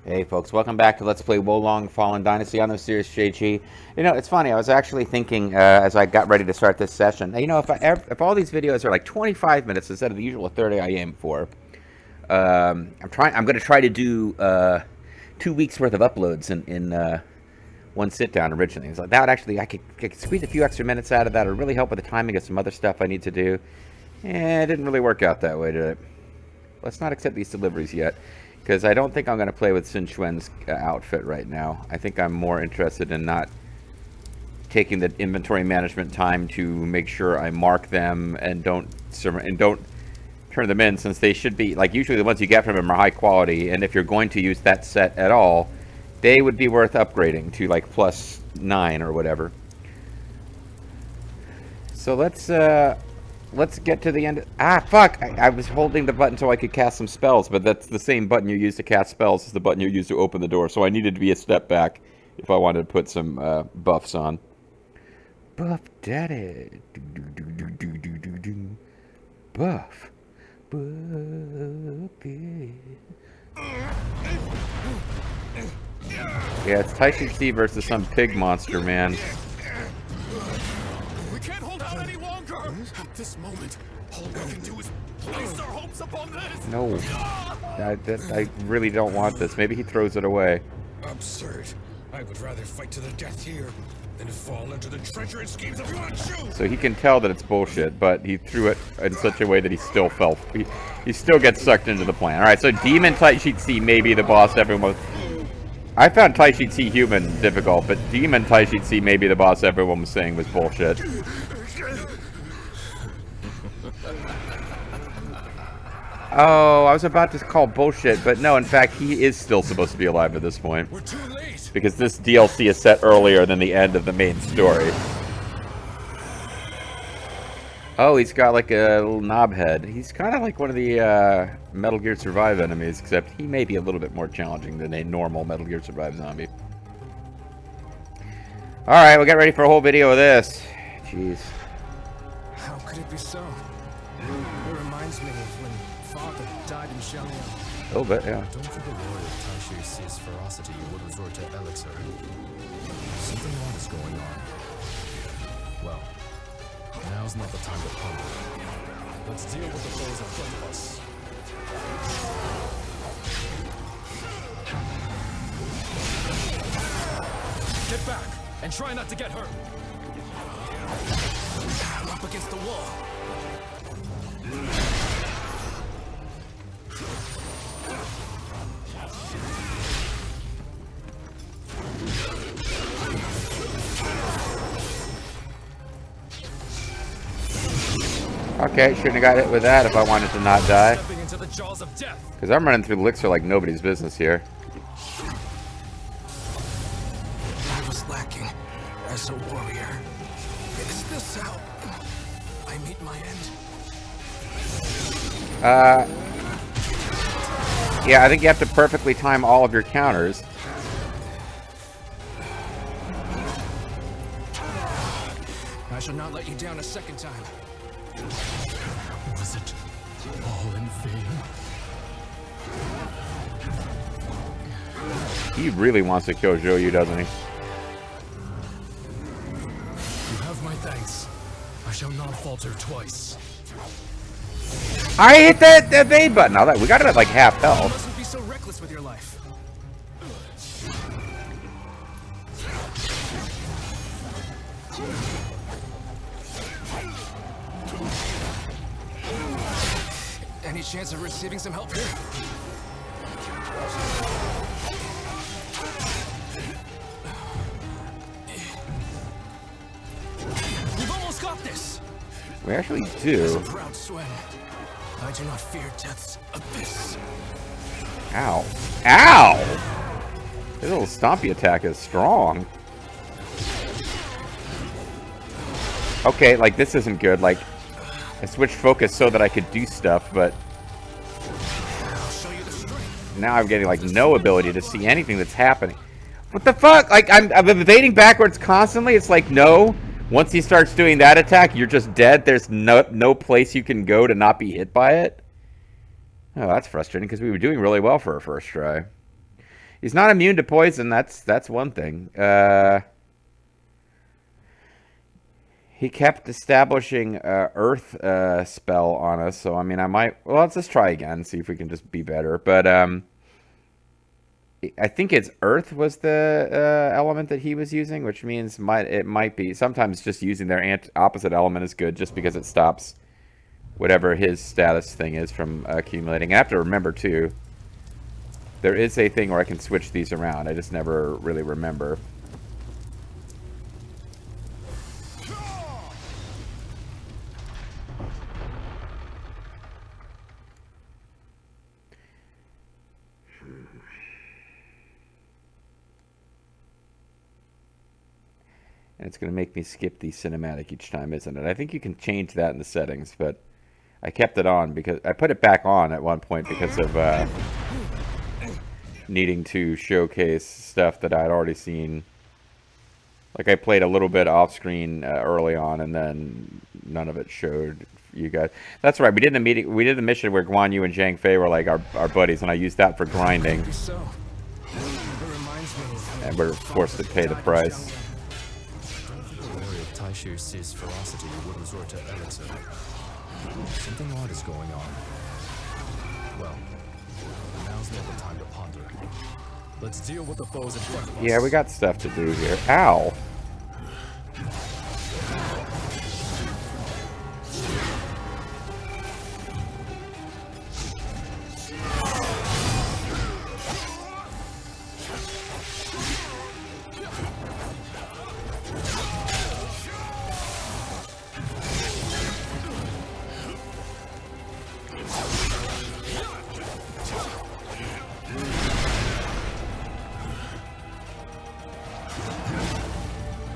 Hey folks, welcome back to Let's Play Wolong Fallen Dynasty on the series JG. You know, it's funny, I was actually thinking as I got ready to start this session, you know, if all these videos are like 25 minutes instead of the usual 30 I aim for, I'm going to try to do 2 weeks worth of uploads in one sit down originally. It's like that would actually, I could squeeze a few extra minutes out of that. It would really help with the timing of some other stuff I need to do. And it didn't really work out that way, did it? Let's not accept these deliveries yet, because I don't think I'm going to play with Sun Quan's outfit right now. I think I'm more interested in not taking the inventory management time to make sure I mark them and don't turn them in, since they should be, like, usually the ones you get from them are high quality, and if you're going to use that set at all, they would be worth upgrading to like +9 or whatever. So let's get to the end. Ah, fuck! I was holding the button so I could cast some spells, but that's the same button you use to cast spells as the button you use to open the door, so I needed to be a step back if I wanted to put some buffs on. Buff daddy. Buff. Buffy. Yeah, it's Dynasty versus some pig monster, man. We can't hold out any longer! At this moment, all we can do is place our hopes upon this! No. I really don't want this. Maybe he throws it away. Absurd. I would rather fight to the death here than fall into the treacherous schemes of Yuan. So he can tell that it's bullshit, but he threw it in such a way that he still fell. He still gets sucked into the plan. Alright, so Demon Taishitsi may be the boss everyone... I found Taishitsi human difficult, but Demon Taishitsi may be the boss everyone was saying was bullshit. Oh, I was about to call bullshit, but no, in fact, he is still supposed to be alive at this point. We're too late. Because this DLC is set earlier than the end of the main story. Oh, he's got like a little knob head. He's kind of like one of the Metal Gear Survive enemies, except he may be a little bit more challenging than a normal Metal Gear Survive zombie. Alright, we'll get ready for a whole video of this. Jeez. How could it be so? It reminds me of when Father died in Xiaoliang. A little bit, yeah. Don't for the Lord of Taishi's ferocity you would resort to elixir. Something wrong is going on. Well, now's not the time to pump. Let's deal with the foes in front of us. Get back and try not to get hurt. I'm up against the wall. Okay, shouldn't have got hit with that if I wanted to not die. Stepping into the jaws of death. Because I'm running through elixir like nobody's business here. I was lacking as a warrior. Is this how I meet my end? Yeah, I think you have to perfectly time all of your counters. I shall not let you down a second time. Was it all in vain? He really wants to kill Zhou, doesn't he? You have my thanks. I shall not falter twice. I hit that evade button. All right, we got it at like half You health. mustn't be so reckless with your life. Any chance of receiving some help here? We've almost got this. We actually As do. a proud Swen, I do not fear death's abyss. Ow. Ow! His little stompy attack is strong. Okay, like, this isn't good. Like, I switched focus so that I could do stuff, but I'll show you the strength. now I'm getting, like, no ability to see anything that's happening. What the fuck? Like, I'm evading backwards constantly. It's like, no. Once he starts doing that attack, you're just dead. There's no place you can go to not be hit by it. Oh, that's frustrating, because we were doing really well for our first try. He's not immune to poison. That's one thing. He kept establishing Earth spell on us, so I mean, I might. Well, let's just try again, see if we can just be better. But I think it's Earth was the element that he was using, which means it might be. Sometimes just using their opposite element is good, just because it stops whatever his status thing is from accumulating. I have to remember too. There is a thing where I can switch these around. I just never really remember. And it's going to make me skip the cinematic each time, isn't it? I think you can change that in the settings, but I kept it on because I put it back on at one point because of needing to showcase stuff that I'd already seen. Like I played a little bit off screen early on, and then none of it showed you guys. That's right. We did the mission where Guan Yu and Zhang Fei were like our buddies, and I used that for grinding. And we're forced to pay the price. Taishu sees ferocity would resort to elixir. Something odd is going on. Well, now's not the time to ponder. Let's deal with the foes in front of us. Yeah, we got stuff to do here. Ow!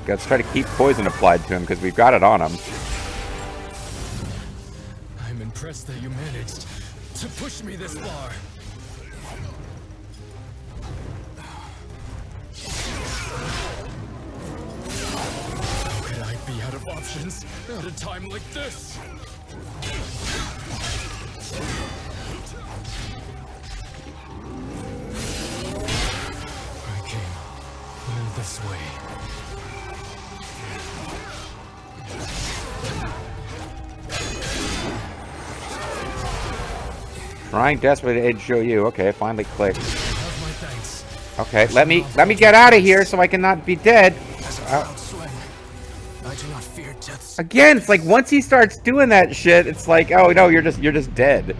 Let's try to keep poison applied to him because we've got it on him. I'm impressed that you managed to push me this far. How could I be out of options at a time like this? I came all this way. Trying desperately to show you. Okay, finally clicked. Okay, let me get out of here so I cannot be dead. Again, it's like once he starts doing that shit, it's like, oh no, you're just dead.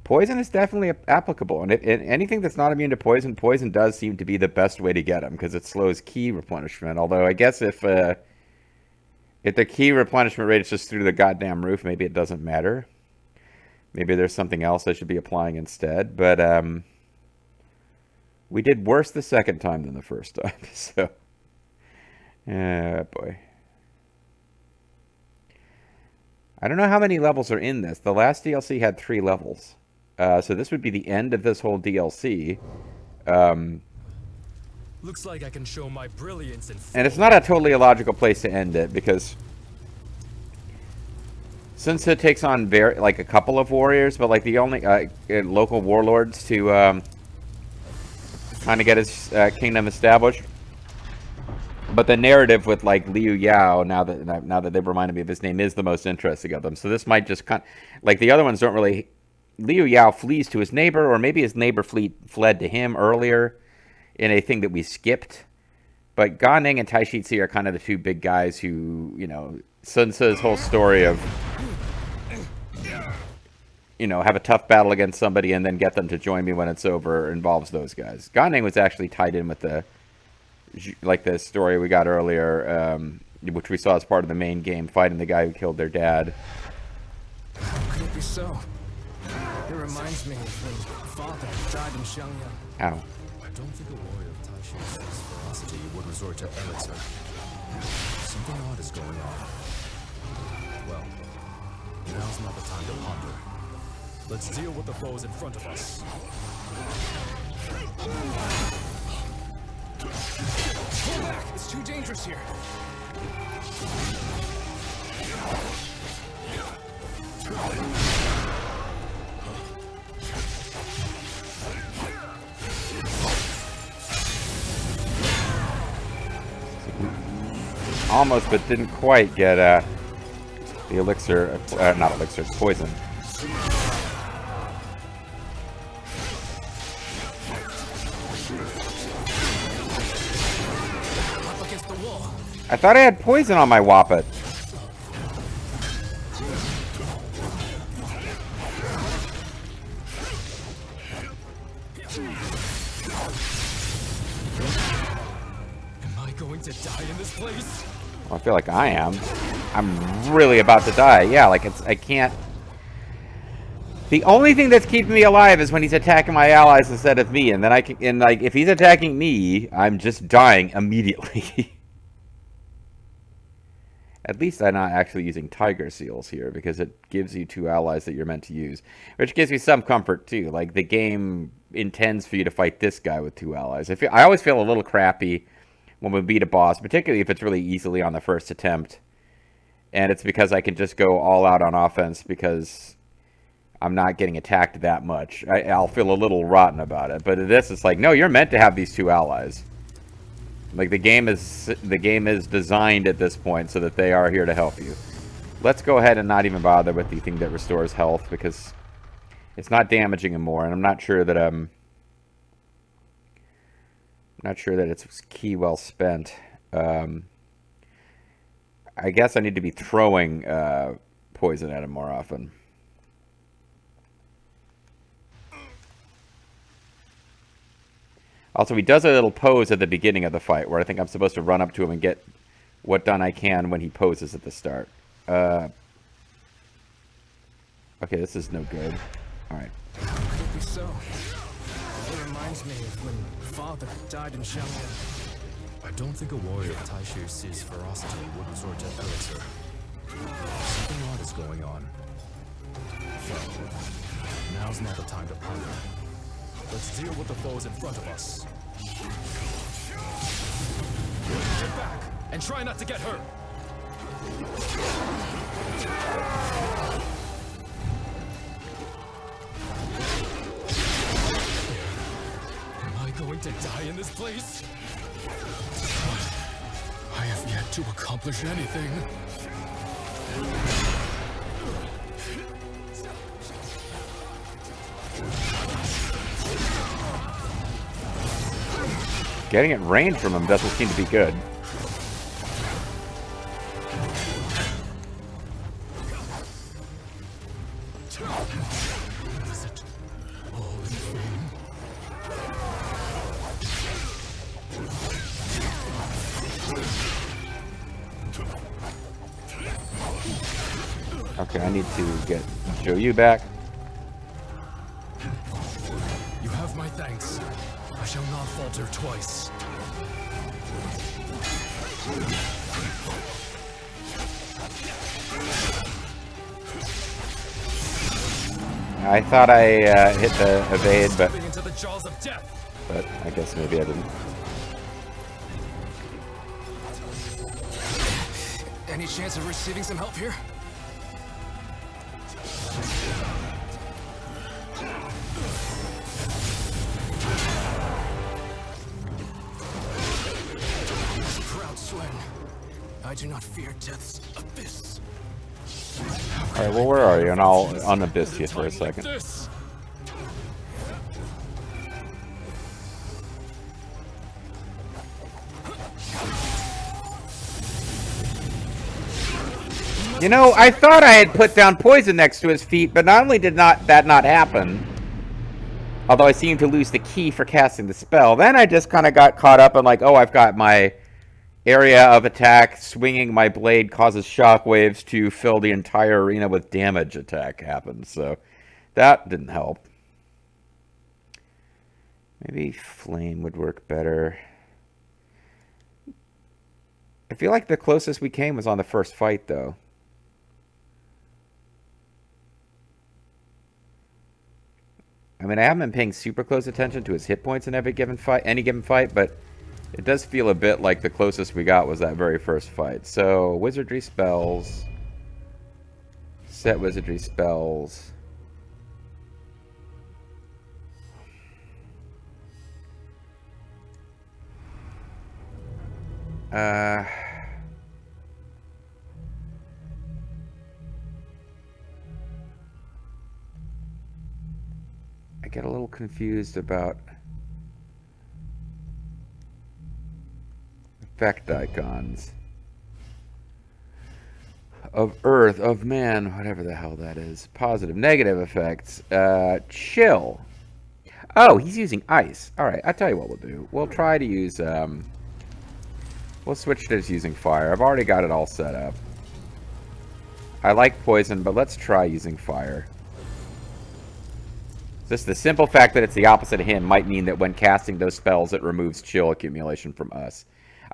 Poison is definitely applicable, and anything that's not immune to poison, poison does seem to be the best way to get them because it slows key replenishment. Although I guess if the key replenishment rate is just through the goddamn roof, maybe it doesn't matter. Maybe there's something else I should be applying instead. But we did worse the second time than the first time. So, boy. I don't know how many levels are in this. The last DLC had 3 levels. So this would be the end of this whole DLC. Looks like I can show my brilliance in and it's not a totally illogical place to end it because since it takes on like a couple of warriors, but like the only local warlords to kind of get his kingdom established. But the narrative with like Liu Yao, now that they've reminded me of his name, is the most interesting of them. So this might just like the other ones don't really. Liu Yao flees to his neighbor, or maybe his neighbor fled to him earlier in a thing that we skipped. But Gan Ning and Tai Shi are kind of the two big guys who, you know, Sun Tzu's whole story of, you know, have a tough battle against somebody and then get them to join me when it's over involves those guys. Gan Ning was actually tied in with the story we got earlier, which we saw as part of the main game, fighting the guy who killed their dad. How could it be so? It reminds me of when father died in Xiangyang. Ow. I don't think a warrior of Taishu's ferocity would resort to elixir. Something odd is going on. Well, now's not the time to ponder. Let's deal with the foes in front of us. Pull back! It's too dangerous here. Almost, but didn't quite get the elixir, not elixir, poison. Up against the wall. I thought I had poison on my Whoppet. Am I going to die in this place? Well, I feel like I am. I'm really about to die. Yeah, like I can't. The only thing that's keeping me alive is when he's attacking my allies instead of me, and then I can, and like if he's attacking me, I'm just dying immediately. At least I'm not actually using Tiger Seals here, because it gives you 2 allies that you're meant to use. Which gives me some comfort, too. Like, the game intends for you to fight this guy with 2 allies. I always feel a little crappy when we beat a boss, particularly if it's really easily on the first attempt. And it's because I can just go all out on offense because I'm not getting attacked that much. I'll feel a little rotten about it. But this, it's like, no, you're meant to have these 2 allies. Like, the game is designed at this point so that they are here to help you. Let's go ahead and not even bother with the thing that restores health, because it's not damaging him more, and I'm not sure that it's key well spent. I guess I need to be throwing poison at him more often. Also, he does a little pose at the beginning of the fight, where I think I'm supposed to run up to him and get what done I can when he poses at the start. Okay, this is no good. Alright. Could be so. It reminds me of when Father died in Shanghai. I don't think a warrior of Taishu's ferocity would resort to elixir. Something odd is going on. Well, now's not the time to ponder. Let's deal with the foes in front of us. Get back, and try not to get hurt. Am I going to die in this place? I have yet to accomplish anything. Getting it range from him doesn't seem to be good. Okay, I need to get Joyu back. You have my thanks. I shall not falter twice. I thought I hit the evade, but Into the jaws of death. I guess maybe I didn't. Any chance of receiving some help here? Proud Swen. I do not fear death's abyss. Alright, well, where are you? And I'll unabyss you for a second. You know, I thought I had put down poison next to his feet, but not only did that not happen, although I seemed to lose the key for casting the spell, then I just kind of got caught up in like, oh, I've got my area of attack, swinging my blade causes shockwaves to fill the entire arena with damage attack happens, so that didn't help. Maybe flame would work better. I feel like the closest we came was on the first fight, though. I mean, I haven't been paying super close attention to his hit points in any given fight, but it does feel a bit like the closest we got was that very first fight. So, wizardry spells. Set wizardry spells. I get a little confused about effect icons. Of Earth, of Man, whatever the hell that is. Positive, negative effects. Chill. Oh, he's using ice. Alright, I'll tell you what we'll do. We'll try to use, we'll switch to just using fire. I've already got it all set up. I like poison, but let's try using fire. Just the simple fact that it's the opposite of him might mean that when casting those spells, it removes chill accumulation from us.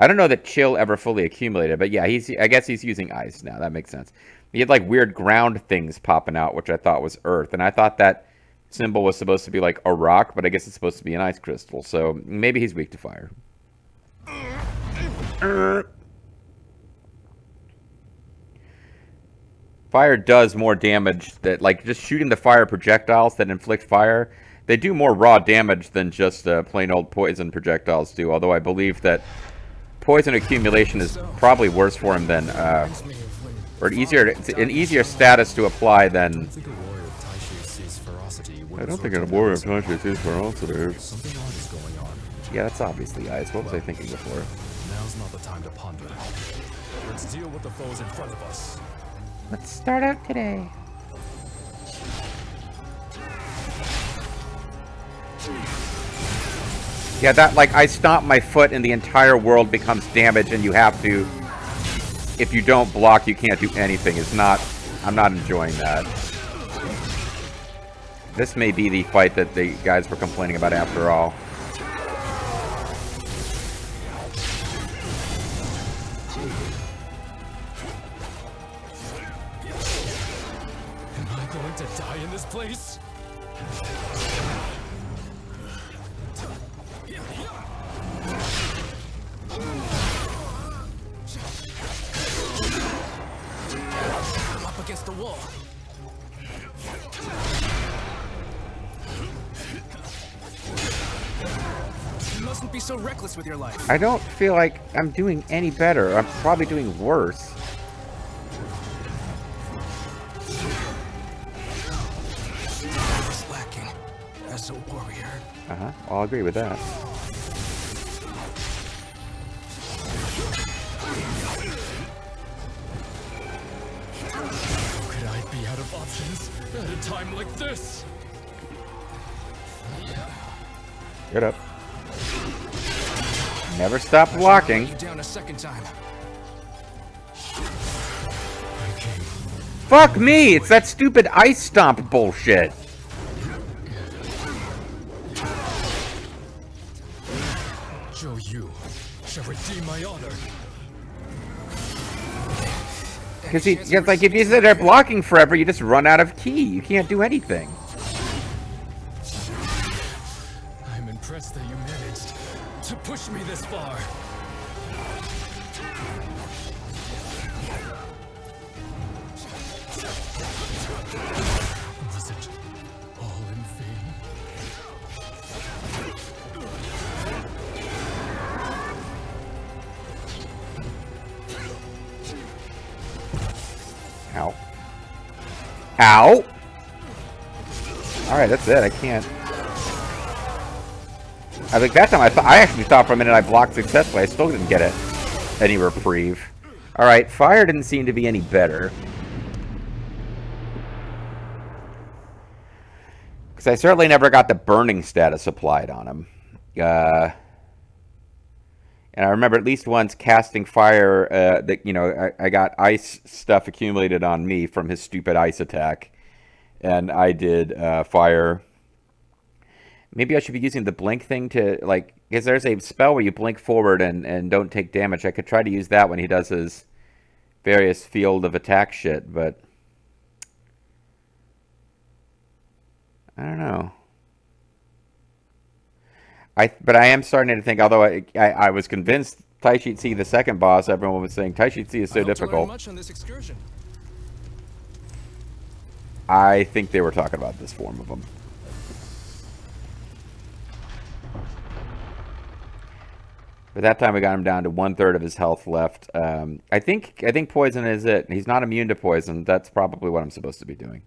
I don't know that chill ever fully accumulated, but yeah, I guess he's using ice now. That makes sense. He had like weird ground things popping out, which I thought was earth, and I thought that symbol was supposed to be like a rock, but I guess it's supposed to be an ice crystal, so maybe he's weak to fire. Fire does more damage, that like just shooting the fire projectiles that inflict fire, they do more raw damage than just plain old poison projectiles do, although I believe that poison accumulation is probably worse for him than or it's an easier status to apply than I don't think a warrior of Taishu sees ferocity. Something odd is going on. Yeah, that's obviously ice. What was I thinking before? Now's not the time to ponder. Let's deal with the foes in front of us. Let's start out today. Yeah, that, like, I stomp my foot and the entire world becomes damaged and you have to, if you don't block, you can't do anything. It's not, I'm not enjoying that. This may be the fight that the guys were complaining about after all. Am I going to die in this place? I'm up against the wall. You mustn't be so reckless with your life. I don't feel like I'm doing any better. I'm probably doing worse. Slacking as a warrior. Uh-huh. I'll agree with that. How could I be out of options at a time like this? Get up. Never stop blocking. You down a second time. Fuck me! It's that stupid ice stomp bullshit. Joe, you shall redeem my honor. Because like, if you sit there blocking forever, you just run out of ki. You can't do anything. I'm impressed that you managed to push me this far. Was it all in vain? Ow. Ow! Alright, that's it. I can't. I think that time I actually thought for a minute I blocked successfully. I still didn't get it. Any reprieve. Alright, fire didn't seem to be any better. Because I certainly never got the burning status applied on him. And I remember at least once casting fire, that, you know, I got ice stuff accumulated on me from his stupid ice attack. And I did fire. Maybe I should be using the blink thing to, like, because there's a spell where you blink forward and don't take damage. I could try to use that when he does his various field of attack shit, but I don't know. But I am starting to think, although I was convinced Taishitsi, the second boss, everyone was saying Taishitsi is so difficult. Much on this excursion. I think they were talking about this form of him. But that time we got him down to 1/3 of his health left. I think poison is it. He's not immune to poison. That's probably what I'm supposed to be doing.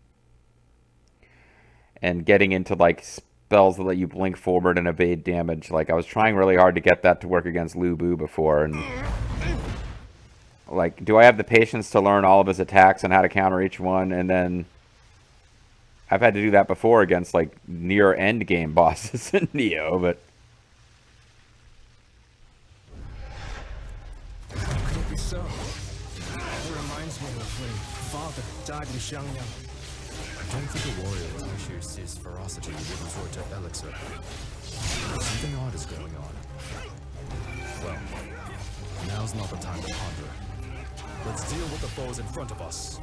And getting into like spells that let you blink forward and evade damage. Like, I was trying really hard to get that to work against Lu Bu before, and like, do I have the patience to learn all of his attacks and how to counter each one? And then I've had to do that before against like near end game bosses in Neo, but Could it be so? It reminds me of when Father died in Xiangyang. I don't think a warrior with Taishu's ferocity would resort to elixir. Something odd is going on. Well, now's not the time to ponder. Let's deal with the foes in front of us.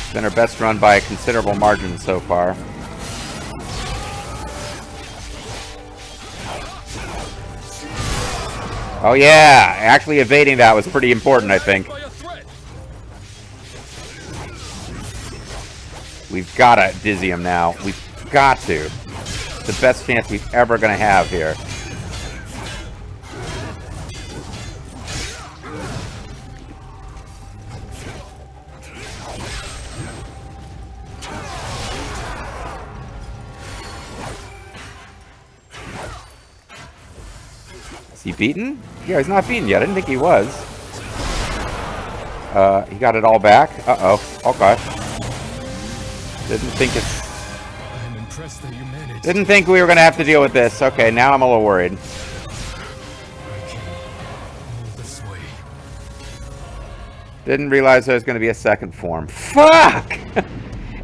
it's been our best run by a considerable margin so far. Oh yeah, actually evading that was pretty important, I think. We've got to dizzy him now. We've got to. It's the best chance we've ever going to have here. Is he beaten? Yeah, he's not beaten yet. I didn't think he was. He got it all back. Uh-oh. Okay. Didn't think it's... I'm impressed that you managed. Didn't think we were going to have to deal with this. Okay, now I'm a little worried. This way. Didn't realize there was going to be a second form. Fuck!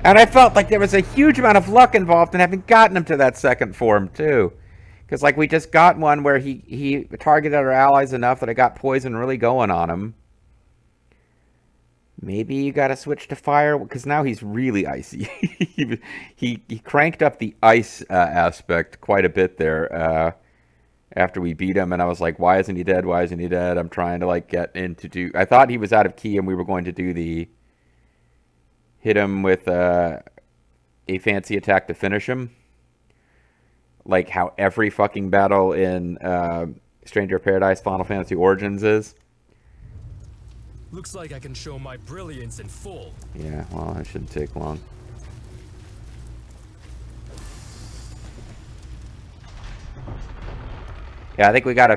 And I felt like there was a huge amount of luck involved in having gotten him to that second form, too. Because, like, we just got one where he targeted our allies enough that I got poison really going on him. Maybe you got to switch to fire, because now he's really icy. he cranked up the ice aspect quite a bit there after we beat him, and I was like, why isn't he dead? Why isn't he dead? I'm trying to, like, get into do... I thought he was out of key, and we were going to do the... hit him with a fancy attack to finish him. Like how every fucking battle in Stranger of Paradise Final Fantasy Origins is. Looks like I can show my brilliance in full. Yeah, well, it shouldn't take long. Yeah, I think we got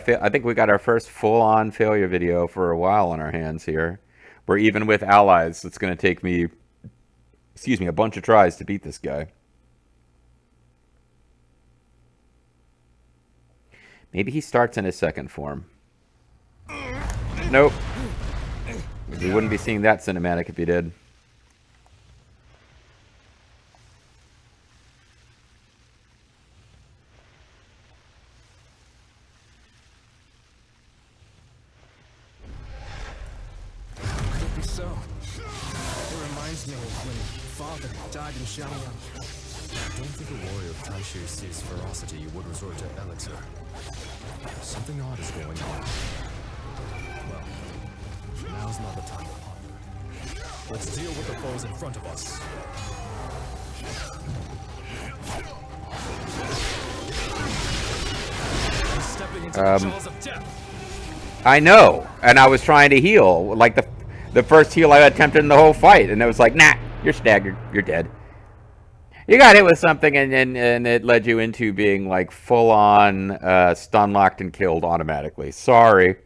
our first full-on failure video for a while on our hands here. Where even with allies, it's going to take me, a bunch of tries to beat this guy. Maybe he starts in his second form. Nope. We wouldn't be seeing that cinematic if he did. Could it be so? It reminds me of when Father died in Xiangyang. I don't think a warrior of Taishu's ferocity would resort to elixir. Something odd is going on. Well, now's not the time to ponder. Let's deal with the foes in front of us. I'm stepping into the jaws of death. I know, and I was trying to heal. Like the first heal I attempted in the whole fight, and it was like, nah, you're staggered, you're dead. You got hit with something, and it led you into being like full on stun locked and killed automatically. Sorry.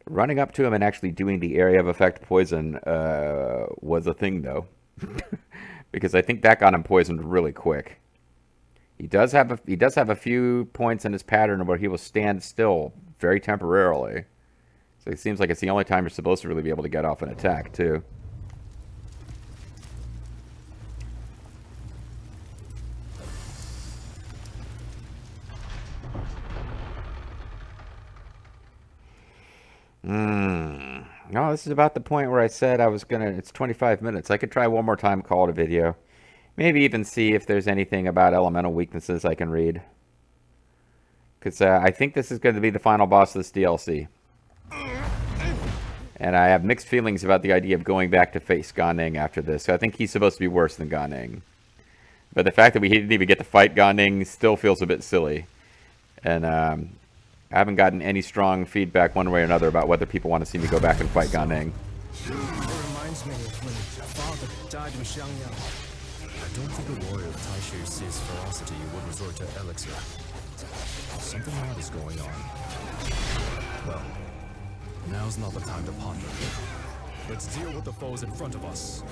Running up to him and actually doing the area of effect poison was a thing, though, because I think that got him poisoned really quick. He does have a few points in his pattern where he will stand still very temporarily. So it seems like it's the only time you're supposed to really be able to get off an attack, too. No, this is about the point where I said I was gonna... It's 25 minutes. I could try one more time, call it a video. Maybe even see if there's anything about elemental weaknesses I can read. Because I think this is going to be the final boss of this DLC. And I have mixed feelings about the idea of going back to face Gan Ning after this. So I think he's supposed to be worse than Gan Ning. But the fact that we didn't even get to fight Gan Ning still feels a bit silly. And I haven't gotten any strong feedback one way or another about whether people want to see me go back and fight Gan Ning. It reminds me of when father died in Xiangyang. I don't think a warrior of Taishu sees ferocity would resort to elixir. Something odd is going on. Well, now's not the time to ponder. Let's deal with the foes in front of us.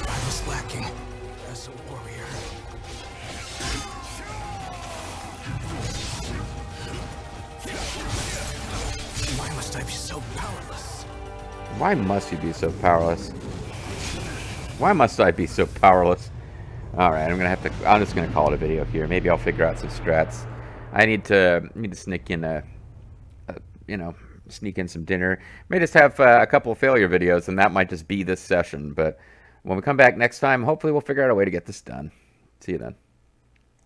I was lacking as a warrior. Why must I be so powerless? Why must you be so powerless? Why must I be so powerless? Alright, I'm just gonna call it a video here. Maybe I'll figure out some strats. I need to sneak in sneak in some dinner. May just have a couple of failure videos, and that might just be this session. But when we come back next time, hopefully we'll figure out a way to get this done. See you then.